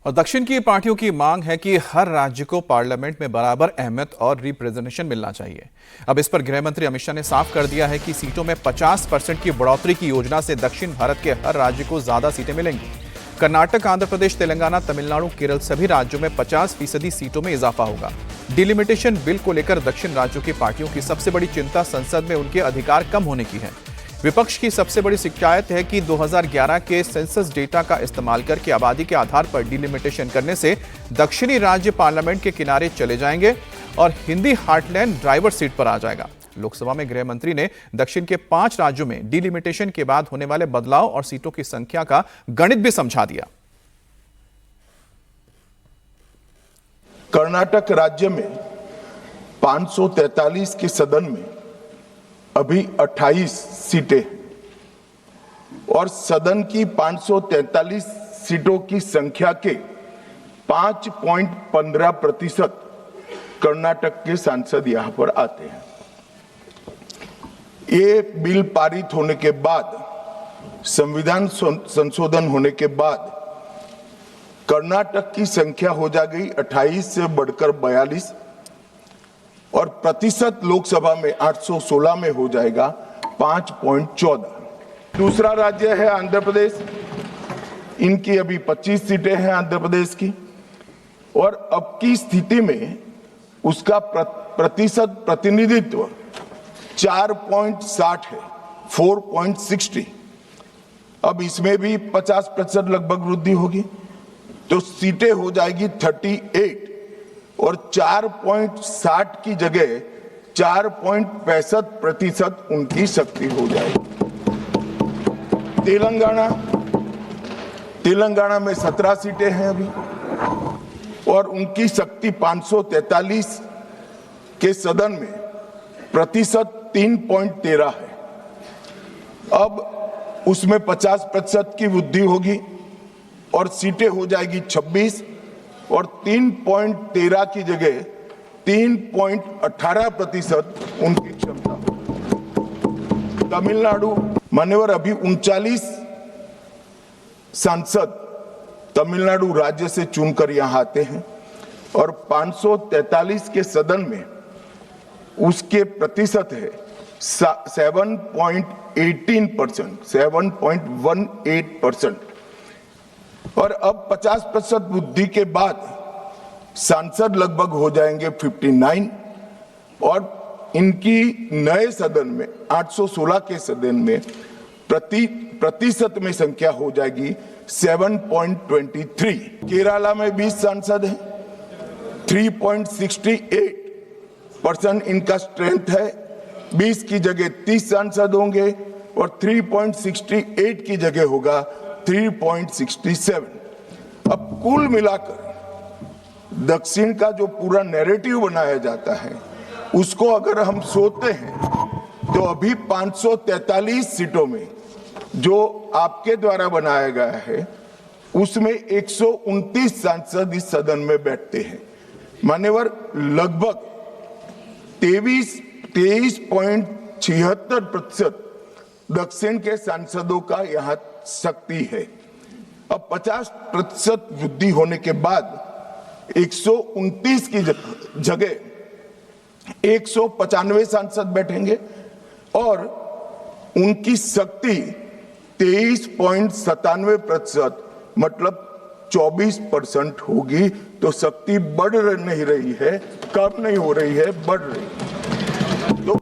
और दक्षिण की पार्टियों की मांग है कि हर राज्य को पार्लियामेंट में बराबर अहमियत और रिप्रेजेंटेशन मिलना चाहिए। अब इस पर गृह मंत्री अमित शाह ने साफ कर दिया है कि सीटों में 50% की बढ़ोतरी की योजना से दक्षिण भारत के हर राज्य को ज्यादा सीटें मिलेंगी। कर्नाटक, आंध्र प्रदेश, तेलंगाना, तमिलनाडु, केरल सभी राज्यों में 50% सीटों में इजाफा होगा। डिलिमिटेशन बिल को लेकर दक्षिण राज्यों की पार्टियों की सबसे बड़ी चिंता संसद में उनके अधिकार कम होने की है। विपक्ष की सबसे बड़ी शिकायत है कि 2011 के सेंसस डेटा का इस्तेमाल करके आबादी के आधार पर डिलिमिटेशन करने से दक्षिणी राज्य पार्लियामेंट के किनारे चले जाएंगे और हिंदी हार्टलैंड ड्राइवर सीट पर आ जाएगा। लोकसभा में गृह मंत्री ने दक्षिण के 5 राज्यों में डिलिमिटेशन के बाद होने वाले बदलाव और सीटों की संख्या का गणित भी समझा दिया। कर्नाटक राज्य में 543 के सदन में अभी 28 सीटें और सदन की 543 सीटों की संख्या के 5.15% कर्नाटक के सांसद यहां पर आते हैं। ये बिल पारित होने के बाद, संविधान संशोधन होने के बाद कर्नाटक की संख्या हो जाएगी 28 से बढ़कर 42 और प्रतिशत लोकसभा में 816 में हो जाएगा 5.14। दूसरा राज्य है आंध्र प्रदेश, इनकी अभी 25 सीटें हैं आंध्र प्रदेश की और अब की स्थिति में उसका प्रतिशत प्रतिनिधित्व 4.60 है, 4.60। अब इसमें भी 50% लगभग वृद्धि होगी तो सीटें हो जाएगी 38 और 4.60 की जगह 4.65% उनकी शक्ति हो जाएगी। तेलंगाना में 17 सीटें हैं अभी और उनकी शक्ति 543 के सदन में प्रतिशत 3.13 है। अब उसमें 50% की वृद्धि होगी और सीटें हो जाएगी 26 और 3.13 की जगह 3.18% उनकी क्षमता। तमिलनाडु मान्यवर अभी 39 सांसद तमिलनाडु राज्य से चुनकर यहां आते हैं और 543 के सदन में उसके प्रतिशत है 7.18%, 7.18%। और अब 50% वृद्धि के बाद सांसद लगभग हो जाएंगे 59 और इनकी नए सदन में 816 के सदन में प्रतिशत में संख्या हो जाएगी 7.23। केरला में 20 सांसद हैं, 3.68% इनका स्ट्रेंथ है। 20 की जगह 30 सांसद होंगे और 3.68 की जगह होगा 3.67। अब कुल मिलाकर दक्षिण का जो पूरा नैरेटिव बनाया जाता है उसको अगर हम सोचते हैं तो अभी 543 सीटों में जो आपके द्वारा बनाया गया है उसमें 129 सांसद इस सदन में बैठते हैं। मान्यवर लगभग 23.76% दक्षिण के सांसदों का यहाँ शक्ति है। अब 50% वृद्धि होने के बाद 129 की जगह 195 सांसद बैठेंगे और उनकी शक्ति 23.97% मतलब 24% होगी। तो शक्ति बढ़ नहीं रही है, कम नहीं हो रही है, बढ़ रही है। तो